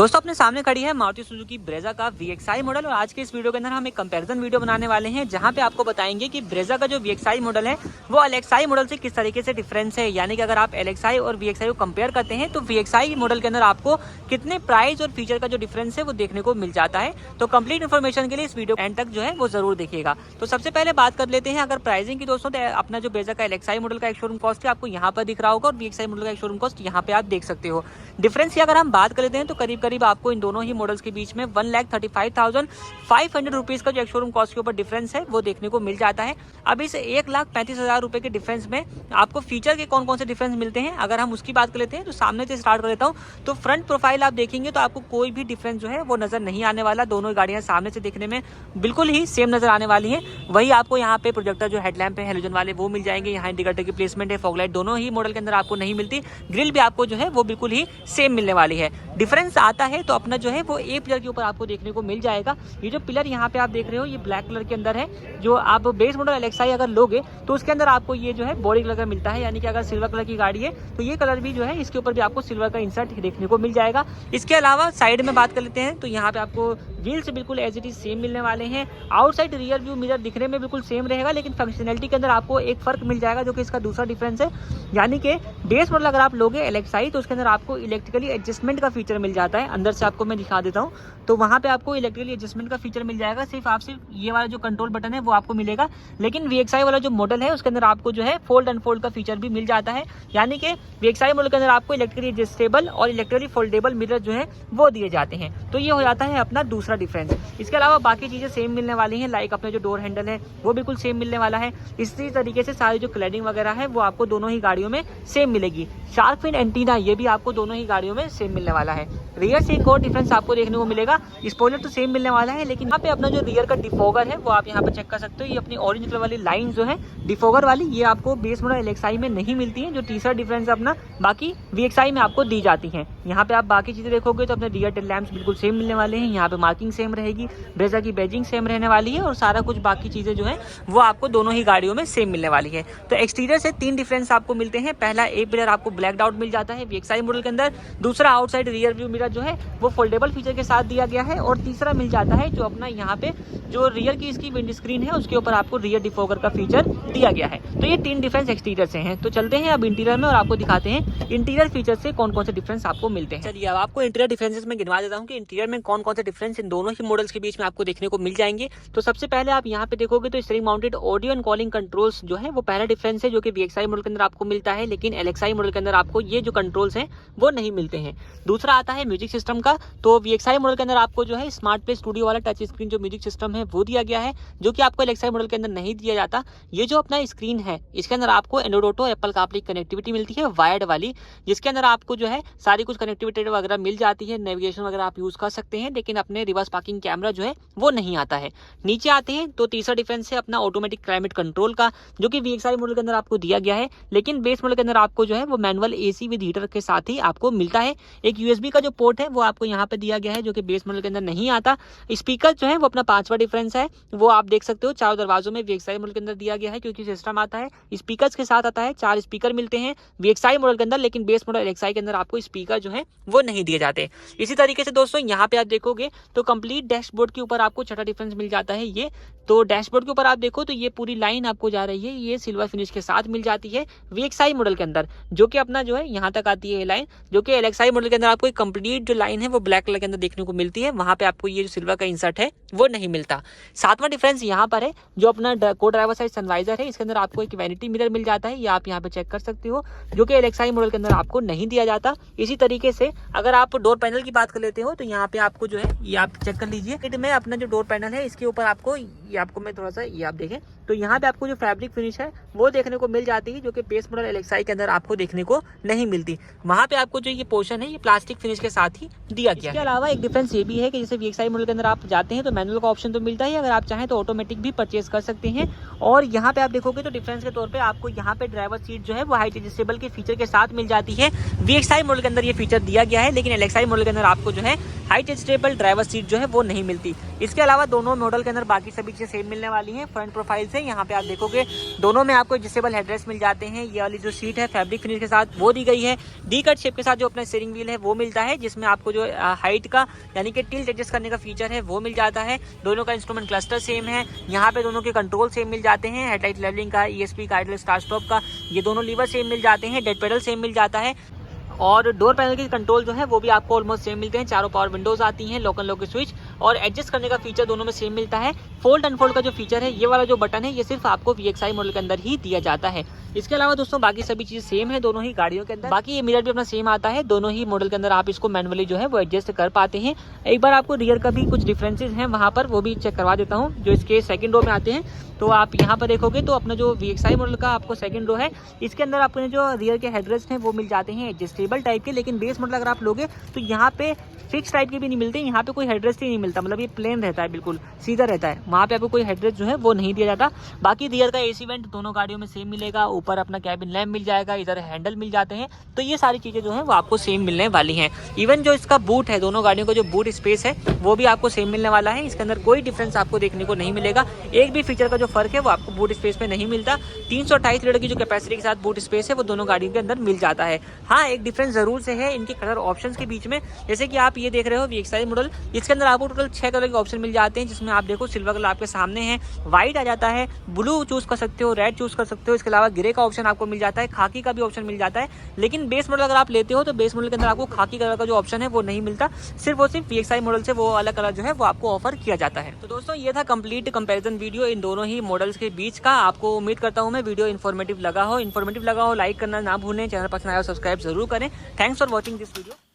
दोस्तों अपने सामने खड़ी है मारुति सुजुकी ब्रेजा का VXI मॉडल और आज के इस वीडियो के अंदर हम एक कंपैरिजन वीडियो बनाने वाले हैं जहां पे आपको बताएंगे कि ब्रेजा का जो VXI मॉडल है वो LXI मॉडल से किस तरीके से डिफरेंस है। यानी कि अगर आप LXI और VXI को कंपेयर करते हैं तो VXI मॉडल के अंदर आपको कितने प्राइस और फीचर का जो डिफरेंस है वो देखने को मिल जाता है। तो कंप्लीट इन्फॉर्मेशन के लिए इस वीडियो एंड तक जो है वो जरूर देखिएगा। तो सबसे पहले बात कर लेते हैं अगर प्राइसिंग की दोस्तों, तो अपना जो ब्रेजा का LXI मॉडल का एक शोरूम कॉस्ट है आपको यहाँ पर दिख रहा होगा और VXI मॉडल का एक शोरूम कॉस्ट यहाँ पे आप देख सकते हो। डिफरेंस की अगर हम बात कर लेते हैं तो करीब करीब आपको इन दोनों ही मॉडल्स के बीच में 1,35,500 रुपीज का जो एक शोरूम कॉस्ट के ऊपर डिफरेंस है वो देखने को मिल जाता है। अब इस 1,35,000 रुपए के डिफरेंस में आपको फीचर के कौन कौन से डिफरेंस मिलते हैं अगर हम उसकी बात कर लेते हैं तो सामने से स्टार्ट कर लेता हूं। तो फ्रंट प्रोफाइल आप देखेंगे तो आपको कोई भी डिफरेंस जो है वो नजर नहीं आने वाला। दोनों गाड़ियां सामने से देखने में बिल्कुल ही सेम नजर आने वाली है। वही आपको यहाँ पे प्रोजेक्टर जो हेडलैम्प है हेलोजन वाले वो मिल जाएंगे। यहाँ इंडिकेटर की प्लेसमेंट है, फॉगलाइट दोनों ही मॉडल के अंदर आपको नहीं मिलती। ग्रिल भी आपको जो है वो बिल्कुल ही सेम मिलने वाली है। डिफरेंस आता है तो अपना जो है वो ए पिलर के ऊपर आपको देखने को मिल जाएगा। ये जो पिलर यहाँ पे आप देख रहे हो ये ब्लैक कलर के अंदर है। जो आप बेस मॉडल LXI अगर लोगे तो उसके अंदर आपको ये जो है बॉडी कलर का मिलता है। यानी कि अगर सिल्वर कलर की गाड़ी है तो ये कलर भी जो है इसके ऊपर भी आपको सिल्वर का इंसर्ट देखने को मिल जाएगा। इसके अलावा साइड में बात कर लेते हैं तो यहाँ पे आपको व्हील से बिल्कुल एज इट इज सेम मिलने वाले हैं। आउटसाइड रियर व्यू मिरर दिखने में बिल्कुल सेम रहेगा, लेकिन फंक्शनैलिटी के अंदर आपको एक फर्क मिल जाएगा जो कि इसका दूसरा डिफरेंस है। यानी कि बेस मॉडल अगर आप लोगे LXI तो उसके अंदर आपको इलेक्ट्रिकली एडजस्टमेंट का फीचर मिल जाता है। अंदर से आपको मैं दिखा देता हूँ तो वहाँ पे आपको इलेक्ट्रिकली एडजस्टमेंट का फीचर मिल जाएगा। सिर्फ ये वाला जो कंट्रोल बटन है वो आपको मिलेगा, लेकिन VXI वाला जो मॉडल है उसके अंदर आपको जो है फोल्ड अनफोल्ड का फीचर भी मिल जाता है। यानी कि VXI मॉडल के अंदर आपको इलेक्ट्रिकली एडजस्टेबल और इलेक्ट्रिकली फोल्डेबल मिरर जो है वो दिए जाते हैं। तो ये हो जाता है अपना दूसरा डिफरेंस। इसके अलावा बाकी चीजें सेम मिलने वाली हैं, लाइक अपना जो डोर हैंडल है वो बिल्कुल सेम मिलने वाला है। इसी तरीके से सारी जो क्लैडिंग वगैरह है वो आपको दोनों ही गाड़ियों में सेम मिलेगी। शार्क फिन एंटीना ये भी आपको दोनों ही गाड़ियों में सेम मिलने वाला है। रियर से एक और डिफरेंस आपको देखने को मिलेगा। स्पॉइलर तो सेम मिलने वाला है, लेकिन यहाँ पे अपना जो रियर का डिफॉगर है वो आप यहाँ पे चेक कर सकते हो। ये अपनी ऑरेंज कलर वाली लाइन जो है डिफॉगर वाली ये आपको बेस मॉडल LXI में नहीं मिलती है। जो तीसरा डिफरेंस अपना बाकी VXI में आपको दी जाती है। यहाँ पे आप बाकी चीजें देखोगे तो अपने रियर टेल लैंप्स बिल्कुल सेम मिलने वाले हैं। यहाँ पे मार्किंग सेम रहेगी, ब्रेजा की बैजिंग सेम रहने वाली है और सारा कुछ बाकी चीजें जो है वो आपको दोनों ही गाड़ियों में सेम मिलने वाली है। तो एक्सटीरियर से 3 डिफरेंस आपको मिलते हैं। पहला ए पिलर आपको ब्लैक आउट मिल जाता है VXI मॉडल के अंदर। दूसरा आउटसाइड रियर व्यू मिरर जो है वो फोल्डेबल फीचर के साथ दिया गया है। और तीसरा मिल जाता है जो अपना यहाँ पे जो रियर की इसकी विंड स्क्रीन है उसके ऊपर आपको रियर डिफॉगर का फीचर दिया गया है। तो ये 3 डिफरेंस एक्सटीरियर से हैं। तो चलते हैं अब इंटीरियर में और आपको दिखाते हैं इंटीरियर फीचर से कौन कौन से डिफरेंस आपको मिलते हैं। चलिए अब आपको इंटीरियर डिफरेंसेस में गिनवा देता हूँ कि इंटीरियर में कौन कौन से डिफरेंस इन दोनों ही मॉडल्स के बीच में आपको देखने को मिल जाएंगे। तो सबसे पहले आप यहाँ पे देखोगे तो steering mounted audio and calling controls जो है वो पहला डिफरेंस है जो कि VXI मॉडल के अंदर आपको मिलता है, लेकिन LXI मॉडल के अंदर आपको ये जो कंट्रोल्स हैं वो नहीं मिलते हैं। दूसरा आता है म्यूजिक सिस्टम का। तो VXI मॉडल के अंदर आपको जो है स्मार्ट प्ले स्टूडियो वाला टच स्क्रीन जो म्यूजिक सिस्टम है वो दिया गया है, जो कि आपको LXI मॉडल के अंदर नहीं दिया जाता। ये जो अपना स्क्रीन है इसके अंदर आपको Android auto, Apple CarPlay connectivity मिलती है वायर्ड वाली, जिसके अंदर आपको जो है सारी कुछ कनेक्टिविटी वगैरह मिल जाती है। नेविगेशन वगैरह आप यूज कर सकते हैं, लेकिन अपने रिवर्स पार्किंग कैमरा जो है वो नहीं आता है। नीचे आते हैं तो तीसरा डिफरेंस है अपना ऑटोमेटिक क्लाइमेट कंट्रोल का, जो कि VXI मॉडल के अंदर आपको दिया गया है, लेकिन बेस मॉडल के अंदर आपको जो है वो मैनुअल AC विद हीटर के साथ ही आपको मिलता है। एक USB का जो पोर्ट है वो आपको यहाँ पे दिया गया है जो कि बेस मॉडल के अंदर नहीं आता। स्पीकर जो है वो अपना 5वां डिफरेंस है, वो आप देख सकते हो चारों दरवाजों में VXI मॉडल के अंदर दिया गया है, क्योंकि सिस्टम आता है स्पीकर्स के साथ आता है। 4 स्पीकर मिलते हैं VXI मॉडल के अंदर, लेकिन बेस मॉडल LXI के अंदर आपको स्पीकर जो है वो नहीं दिए जाते। इसी तरीके से दोस्तों यहाँ पे आप देखोगे तो कंप्लीट डैशबोर्ड के ऊपर आपको छठा डिफरेंस मिल जाता है। ये तो डैशबोर्ड के ऊपर आप देखो तो ये पूरी लाइन आपको जा रही है, ये सिल्वर फिनिश के साथ मिल जाती है VXI मॉडल के अंदर, जो कि अपना जो है यहाँ तक आती है ये लाइन, जो कि LXI मॉडल के अंदर आपको एक कंप्लीट जो लाइन है वो ब्लैक कलर के अंदर देखने को मिलती है। वहां पे आपको ये जो सिल्वर का इंसर्ट है वो नहीं मिलता। 7वां डिफरेंस यहाँ पर है जो अपना को ड्राइवर साइड सनवाइजर है, इसके अंदर आपको एक वैनिटी मिरर मिल जाता है, ये आप यहाँ पे चेक कर सकते हो, जो कि LXI मॉडल के अंदर आपको नहीं दिया जाता। इसी तरीके से अगर आप डोर पैनल की बात कर लेते हो तो यहाँ पे आपको जो है ये आप चेक कर लीजिए में अपना जो डोर पैनल है इसके ऊपर आपको ये आपको मैं थोड़ा सा ये आप देखें तो यहाँ पे आपको जो फैब्रिक फिनिश है वो देखने को मिल जाती है, जो कि बेस मॉडल LXI के अंदर आपको देखने को नहीं मिलती। वहाँ पे आपको जो ये पोर्शन है ये प्लास्टिक फिनिश के साथ ही दिया गया है। इसके अलावा एक डिफरेंस ये भी है कि जैसे VXI मॉडल के अंदर आप जाते हैं तो मैनुअल का ऑप्शन तो मिलता है, अगर आप चाहें तो ऑटोमेटिक भी परचेज कर सकते हैं। और यहाँ पे आप देखोगे तो डिफरेंस के तौर पे आपको यहाँ पे ड्राइवर सीट जो है वो हाइट एडजस्टेबल के फीचर के साथ मिल जाती है। VXI मॉडल के अंदर ये फीचर दिया गया है, लेकिन LXI मॉडल के अंदर आपको जो है हाइट एडजस्टेबल ड्राइवर सीट जो है वो नहीं मिलती। इसके अलावा दोनों मॉडल के अंदर बाकी सभी चीजें सेम मिलने वाली हैं। फ्रंट प्रोफाइल से है। यहाँ पे आप देखोगे दोनों में आपको एडजस्टेबल हेडरेस्ट मिल जाते हैं। ये वाली जो सीट है फैब्रिक फिनिश के साथ वो दी गई है। डी कट शेप के साथ जो अपना स्टीयरिंग व्हील है वो मिलता है, जिसमें आपको जो हाइट का यानी कि टिल्ट एडजस्ट करने का फीचर है वो मिल जाता है। दोनों का इंस्ट्रूमेंट क्लस्टर सेम है। यहाँ पे दोनों के कंट्रोल सेम मिल जाते हैं। हेडलाइट लेवलिंग का, ESP का, आइडल स्टार्ट स्टॉप का, ये दोनों लीवर सेम मिल जाते हैं। डेड पेडल सेम मिल जाता है और डोर पैनल के कंट्रोल जो है वो भी आपको ऑलमोस्ट सेम मिलते हैं। चारों पावर विंडोज आती हैं, लॉक एंड लॉक स्विच और एडजस्ट करने का फीचर दोनों में सेम मिलता है। फोल्ड अनफोल्ड का जो फीचर है, ये वाला जो बटन है, ये सिर्फ आपको VXI मॉडल के अंदर ही दिया जाता है। इसके अलावा दोस्तों बाकी सभी चीज़ सेम है दोनों ही गाड़ियों के अंदर। बाकी ये मिरर भी अपना सेम आता है। दोनों ही मॉडल के अंदर आप इसको मैनुअली जो है वो एडजस्ट कर पाते हैं। एक बार आपको रियर का भी कुछ डिफरेंसेस हैं वहाँ पर, वो भी चेक करवा देता हूँ। जो इसके सेकंड रो में आते हैं तो आप यहाँ पर देखोगे तो अपना जो VXI मॉडल का आपको सेकंड रो है, इसके अंदर आपको जो रियर के हेडरेस्ट हैं वो मिल जाते हैं एडजस्टेबल टाइप के। लेकिन बेस मॉडल अगर आप लोगे तो यहाँ पे फिक्स टाइप के भी नहीं मिलते, यहाँ पे कोई हेडरेस्ट ही नहीं मिलता, मतलब ये प्लेन रहता है, बिल्कुल सीधा रहता है। वहाँ पे आपको कोई हेडरेस्ट जो है वो नहीं दिया जाता। बाकी रियर का AC वेंट दोनों गाड़ियों में सेम मिलेगा। ऊपर अपना कैबिन लैम्प मिल जाएगा, इधर हैंडल मिल जाते हैं। तो ये सारी चीज़ें जो है वो आपको सेम मिलने वाली हैं। इवन जो इसका बूट है, दोनों गाड़ियों का जो बूट स्पेस है वो भी आपको सेम मिलने वाला है। इसके अंदर कोई डिफरेंस आपको देखने को नहीं मिलेगा। एक भी फीचर का जो फर्क है वो आपको बूट स्पेस में नहीं मिलता। 328 लीटर की जो कैपेसिटी के साथ बूट स्पेस है वो दोनों गाड़ियों के अंदर मिल जाता है। हाँ, एक डिफरेंस जरूर से है इनके कलर ऑप्शंस के बीच में। जैसे कि आप ये देख रहे हो VXI मॉडल, इसके अंदर आपको टोटल 6 कलर के ऑप्शन मिल जाते हैं, जिसमें आप देखो सिल्वर कलर आपके सामने है, व्हाइट आ जाता है, ब्लू चूज कर सकते हो, रेड चूज कर सकते हो। इसके अलावा ग्रे का ऑप्शन आपको मिल जाता है, खाकी का भी ऑप्शन मिल जाता है। लेकिन बेस मॉडल अगर आप लेते हो तो बेस मॉडल के अंदर आपको खाकी कलर का जो ऑप्शन है वो नहीं मिलता। सिर्फ और सिर्फ VXI मॉडल से वो अलग कलर जो है वो आपको ऑफर किया जाता है। तो दोस्तों ये था कंप्लीट कंपैरिजन वीडियो इन दोनों ही मॉडल्स के बीच का। आपको उम्मीद करता हूँ मैं वीडियो इन्फॉर्मेटिव लगा हो। लाइक करना ना भूलें। चैनल पसंद आया सब्सक्राइब जरूर करें। Thanks for watching this video.